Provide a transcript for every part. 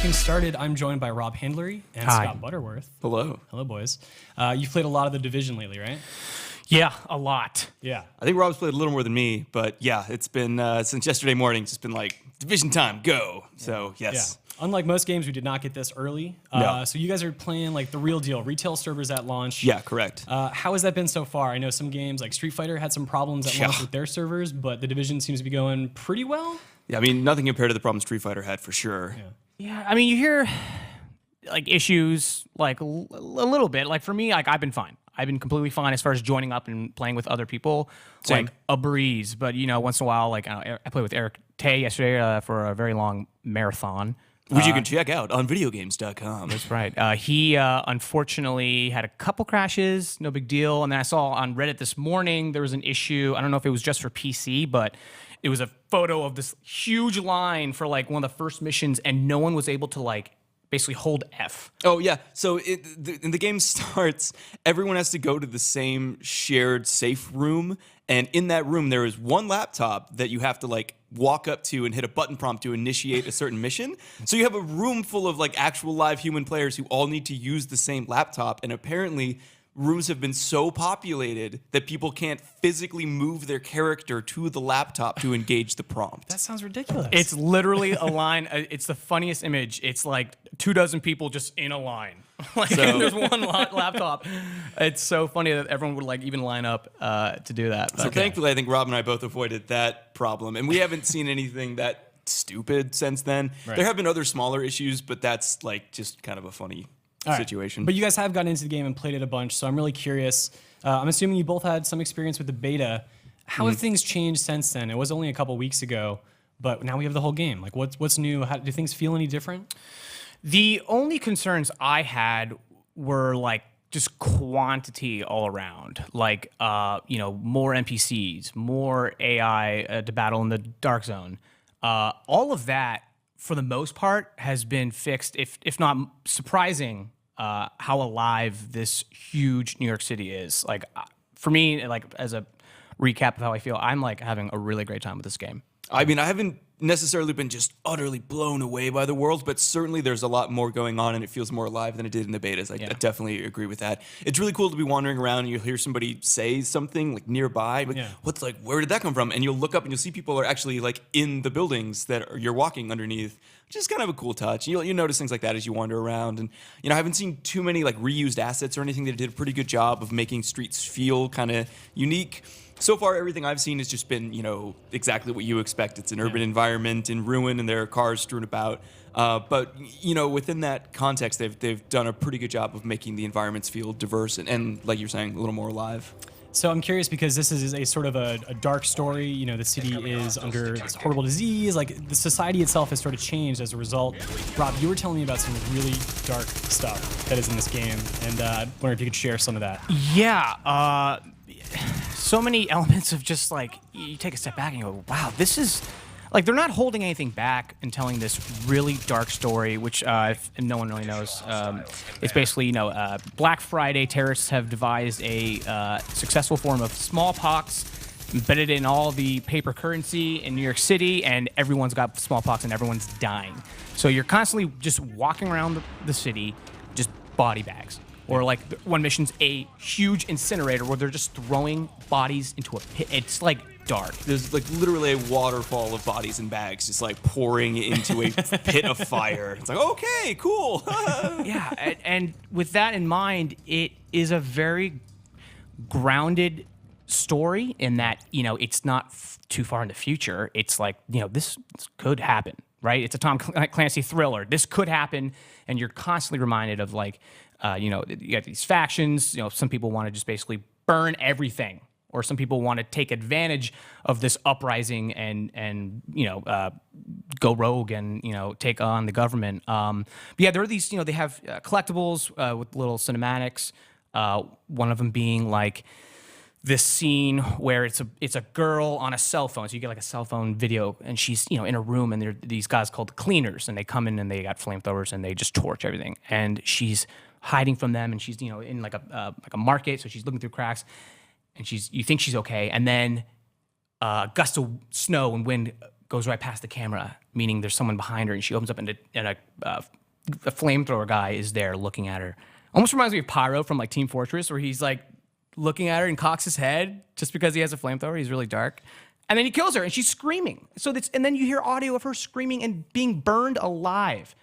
things started, I'm joined by Rob Handlery and Hi. Scott Butterworth. Hello. Hello, boys. You've played a lot of The Division lately, right? Yeah, a lot. Yeah. I think Rob's played a little more than me, but yeah, it's been since yesterday morning. It's just been like Division time, go. So yes. Yeah. Unlike most games, we did not get this early. No. So you guys are playing like the real deal, retail servers at launch. Yeah, correct. How has that been so far? I know some games like Street Fighter had some problems at launch with their servers, but The Division seems to be going pretty well. Yeah, I mean nothing compared to the problem Street Fighter had for sure. Yeah, I mean, you hear like issues like a little bit. Like for me, like I've been fine. I've been completely fine as far as joining up and playing with other people. Same. Like a breeze. But you know, once in a while, like I played with Eric Tay yesterday for a very long marathon. Which you can check out on videogames.com. That's right. He unfortunately had a couple crashes, no big deal. And then I saw on Reddit this morning there was an issue. I don't know if it was just for PC, but it was a photo of this huge line for like one of the first missions, and no one was able to like basically hold F. Oh yeah, so when the game starts, everyone has to go to the same shared safe room, and in that room there is one laptop that you have to like walk up to and hit a button prompt to initiate a certain mission. So you have a room full of like actual live human players who all need to use the same laptop, and apparently rooms have been so populated that people can't physically move their character to the laptop to engage the prompt. That sounds ridiculous. It's literally a line. It's the funniest image. It's like 24 people just in a line. Like So- there's one laptop. It's so funny that everyone would like even line up to do that. So thankfully, I think Rob and I both avoided that problem, and we haven't seen anything that stupid since then. Right. There have been other smaller issues, but that's like just kind of a funny All right. situation. But you guys have gotten into the game and played it a bunch, so I'm really curious. I'm assuming you both had some experience with the beta. How have things changed since then? It was only a couple weeks ago, but now we have the whole game. Like, what's new? Do things feel any different? The only concerns I had were like just quantity all around, like more NPCs, more AI to battle in the dark zone. All of that, for the most part, has been fixed. If not surprising, how alive this huge New York City is. Like for me, like as a recap of how I feel, I'm like having a really great time with this game. I mean, I haven't necessarily been just utterly blown away by the world, but certainly there's a lot more going on, and it feels more alive than it did in the betas. I definitely agree with that. It's really cool to be wandering around and you'll hear somebody say something like nearby, like, where did that come from? And you'll look up and you'll see people are actually like in the buildings that you're walking underneath, which is kind of a cool touch. You'll notice things like that as you wander around. And I haven't seen too many like reused assets or anything. That did a pretty good job of making streets feel kind of unique. So far, everything I've seen has just been, exactly what you expect. It's an urban environment in ruin, and there are cars strewn about. But within that context, they've done a pretty good job of making the environments feel diverse and like you're saying, a little more alive. So I'm curious because this is a sort of a dark story. The city is under this horrible disease. Like the society itself has sort of changed as a result. Rob, you were telling me about some really dark stuff that is in this game, and I wonder if you could share some of that. Yeah. So many elements of just like, you take a step back and you go, wow, this is like, they're not holding anything back and telling this really dark story, which if no one really knows. It's basically, Black Friday terrorists have devised a successful form of smallpox, embedded in all the paper currency in New York City, and everyone's got smallpox and everyone's dying. So you're constantly just walking around the city, just body bags. Or like one mission's a huge incinerator where they're just throwing bodies into a pit. It's like dark. There's like literally a waterfall of bodies and bags just like pouring into a pit of fire. It's like, okay, cool. Yeah, and with that in mind, it is a very grounded story in that, it's not too far in the future. It's like, this could happen, right? It's a Tom Clancy thriller. This could happen, and you're constantly reminded of like, you got these factions. Some people want to just basically burn everything, or some people want to take advantage of this uprising and go rogue and take on the government. But yeah, there are these. They have collectibles with little cinematics. One of them being like this scene where it's a girl on a cell phone. So you get like a cell phone video, and she's in a room, and there are these guys called the cleaners, and they come in and they got flamethrowers and they just torch everything. And she's hiding from them, and she's in like a market, so she's looking through cracks, and you think she's okay, and then a gust of snow and wind goes right past the camera, meaning there's someone behind her, and she opens up and a flamethrower guy is there looking at her. Almost reminds me of Pyro from like Team Fortress, where he's like looking at her and cocks his head just because he has a flamethrower. He's really dark. And then he kills her, and she's screaming. And then you hear audio of her screaming and being burned alive.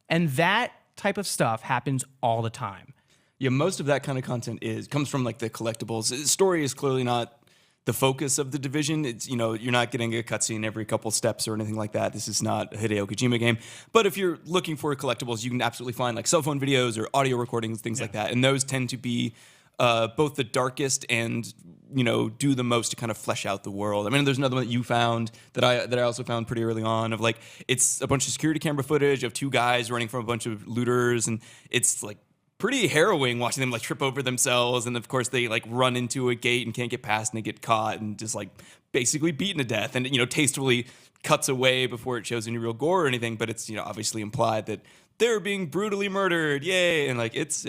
And that type of stuff happens all the time. Yeah, most of that kind of content comes from like the collectibles. The story is clearly not the focus of the Division. It's, you know, you're not getting a cutscene every couple steps or anything like that. This is not a Hideo Kojima game. But if you're looking for collectibles, you can absolutely find like cell phone videos or audio recordings, things like that. And those tend to be both the darkest and, you know, do the most to kind of flesh out the world. I mean, there's another one that you found that I also found pretty early on of like, it's a bunch of security camera footage of two guys running from a bunch of looters, and it's like pretty harrowing watching them like trip over themselves, and of course they like run into a gate and can't get past and they get caught and just like basically beaten to death, and you know, tastefully cuts away before it shows any real gore or anything, but it's, you know, obviously implied that they're being brutally murdered, yay, and like it's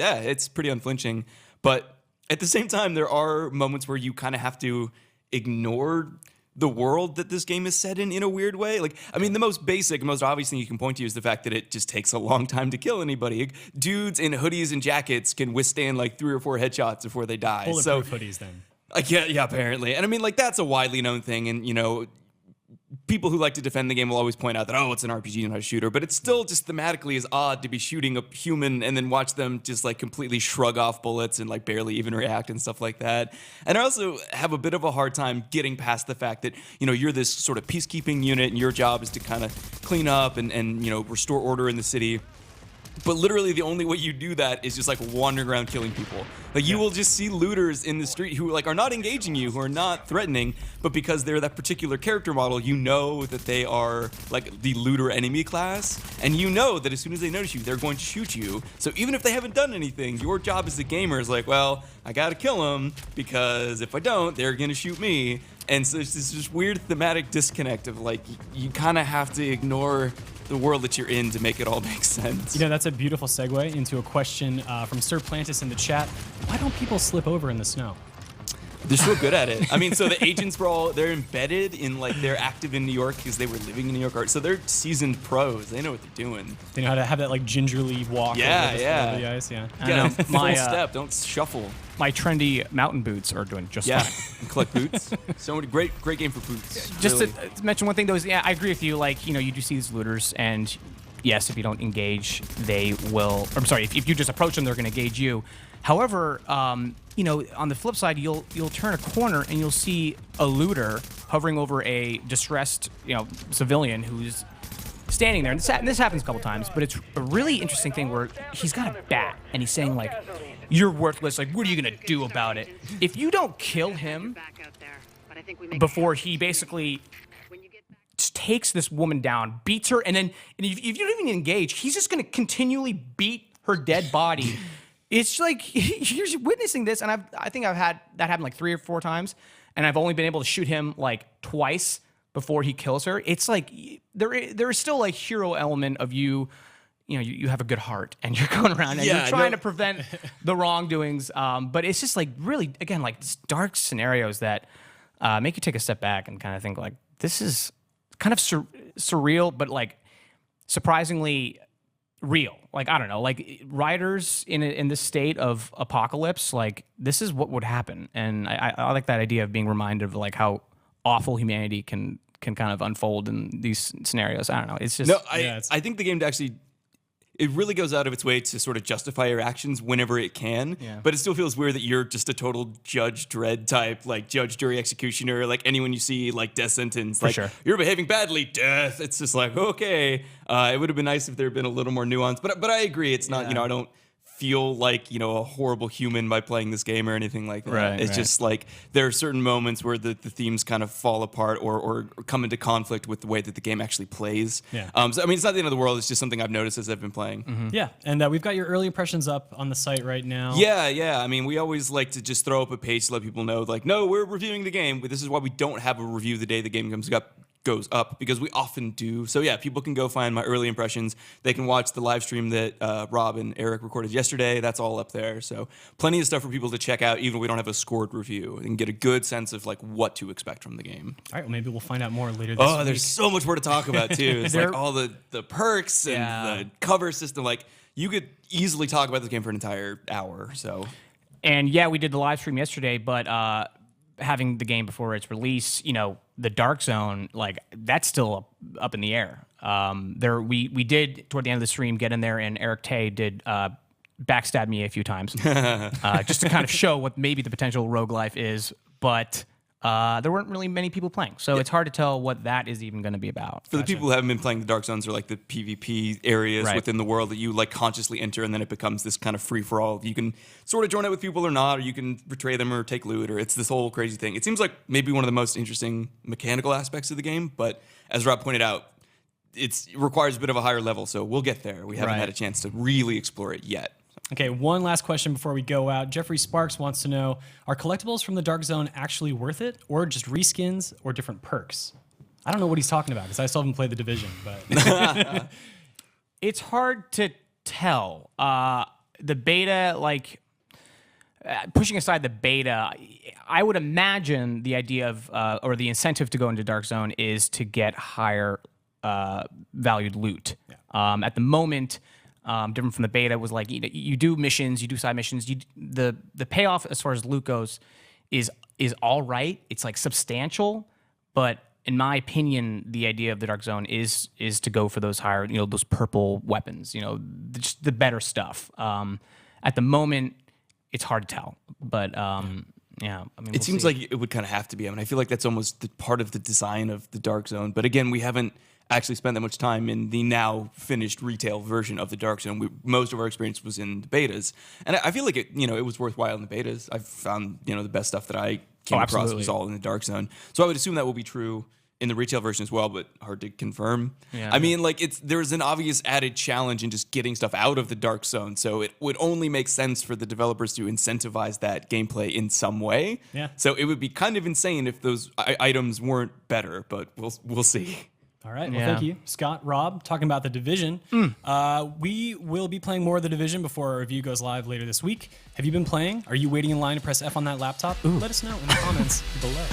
pretty unflinching. But at the same time, there are moments where you kind of have to ignore the world that this game is set in a weird way. Like, I mean, the most basic, most obvious thing you can point to is the fact that it just takes a long time to kill anybody. Dudes in hoodies and jackets can withstand like 3 or 4 headshots before they die. Bulletproof hoodies then. Yeah, apparently. And I mean, like, that's a widely known thing. And, you know, people who like to defend the game will always point out that, oh, it's an RPG, not a shooter. But it's still just thematically is odd to be shooting a human and then watch them just like completely shrug off bullets and like barely even react and stuff like that. And I also have a bit of a hard time getting past the fact that, you know, you're this sort of peacekeeping unit and your job is to kind of clean up and, you know, restore order in the city. But literally the only way you do that is just like wandering around killing people. Like you will just see looters in the street who like are not engaging you, who are not threatening, but because they're that particular character model, you know that they are like the looter enemy class, and you know that as soon as they notice you, they're going to shoot you. So even if they haven't done anything, your job as a gamer is like, well, I gotta kill them because if I don't, they're gonna shoot me. And so it's this weird thematic disconnect of like you kind of have to ignore the world that you're in to make it all make sense. You know, that's a beautiful segue into a question from Sir Plantis in the chat. Why don't people slip over in the snow? They're so good at it. I mean, so the agents were they're embedded in, like, they're active in New York because they were living in New York. So they're seasoned pros. They know what they're doing. They know how to have that, like, gingerly walk over the ice, I know. Full step, don't shuffle. My trendy mountain boots are doing just fine. And collect boots. So many great game for boots. Just really. to mention one thing, though, is, I agree with you. Like, you know, you do see these looters, and yes, if you don't engage, they will. Or, I'm sorry, if you just approach them, they're going to engage you. However, you know, on the flip side, you'll turn a corner and you'll see a looter hovering over a distressed, you know, civilian who's standing there. And this happens a couple times, but it's a really interesting thing where he's got a bat and he's saying, like, you're worthless. Like, what are you going to do about it? If you don't kill him before he basically takes this woman down, beats her, and if you don't even engage, he's just going to continually beat her dead body. It's like you're witnessing this, and I think I've had that happen like 3 or 4 times, and I've only been able to shoot him like twice before he kills her. It's like there is still a hero element of you. You know, you have a good heart, and you're going around and you're trying to prevent the wrongdoings. But it's just like really, again, like these dark scenarios that make you take a step back and kind of think like this is kind of surreal, but like surprisingly real. Like, I don't know, like writers in this state of apocalypse, like this is what would happen. And I like that idea of being reminded of like how awful humanity can kind of unfold in these scenarios. I don't know. It's just I think the game actually, it really goes out of its way to sort of justify your actions whenever it can, but it still feels weird that you're just a total Judge Dredd type, like judge, jury, executioner, like anyone you see, like death sentence, like you're behaving badly, death. It's just like, okay, it would have been nice if there had been a little more nuance, but I agree, it's not, you know, I don't feel like, you know, a horrible human by playing this game or anything like that. It's just like there are certain moments where the themes kind of fall apart or come into conflict with the way that the game actually plays. So I mean, it's not the end of the world. It's just something I've noticed as I've been playing. Yeah, and we've got your early impressions up on the site right now. Yeah. I mean, we always like to just throw up a page to let people know, like, no, we're reviewing the game, but this is why we don't have a review the day the game comes goes up because we often do. So yeah, people can go find my early impressions. They can watch the live stream that Rob and Eric recorded yesterday. That's all up there. So plenty of stuff for people to check out, even if we don't have a scored review, and get a good sense of like what to expect from the game. All right, well, maybe we'll find out more later this week. Oh, there's so much more to talk about too. It's like all the perks and the cover system. Like you could easily talk about this game for an entire hour. So, and yeah, we did the live stream yesterday, but having the game before its release, you know, the Dark Zone, like that's still up in the air. We did toward the end of the stream get in there, and Eric Tay did backstab me a few times just to kind of show what maybe the potential rogue life is, but there weren't really many people playing, so it's hard to tell what that is even going to be about. For the people who haven't been playing, the Dark Zones are like the PvP areas within the world that you like consciously enter, and then it becomes this kind of free-for-all. You can sort of join it with people or not, or you can betray them or take loot, or it's this whole crazy thing. It seems like maybe one of the most interesting mechanical aspects of the game, but as Rob pointed out, it requires a bit of a higher level, so we'll get there. We haven't had a chance to really explore it yet. Okay, one last question before we go out. Jeffrey Sparks wants to know, are collectibles from the Dark Zone actually worth it, or just reskins or different perks? I don't know what he's talking about, because I still haven't played The Division, but... It's hard to tell. The beta, like, pushing aside the beta, I would imagine the idea of, or the incentive to go into Dark Zone is to get higher valued loot. Yeah. At the moment... different from the beta was like you do missions, you do side missions. The payoff as far as loot goes is all right. It's like substantial, but in my opinion, the idea of the Dark Zone is to go for those higher, those purple weapons, just the better stuff. At the moment, it's hard to tell, but yeah, I mean, it seems like it would kind of have to be. I mean, I feel like that's almost part of the design of the Dark Zone. But again, we haven't actually spent that much time in the now finished retail version of the Dark Zone. Most of our experience was in the betas, and I feel like it was worthwhile in the betas. I've found the best stuff that I came across was all in the Dark Zone. So I would assume that will be true in the retail version as well, but hard to confirm. Yeah, I mean, like there's an obvious added challenge in just getting stuff out of the Dark Zone. So it would only make sense for the developers to incentivize that gameplay in some way. Yeah. So it would be kind of insane if those items weren't better, but we'll see. All right. Well, thank you, Scott. Rob, talking about The Division. We will be playing more of The Division before our review goes live later this week. Have you been playing? Are you waiting in line to press F on that laptop? Let us know in the comments below.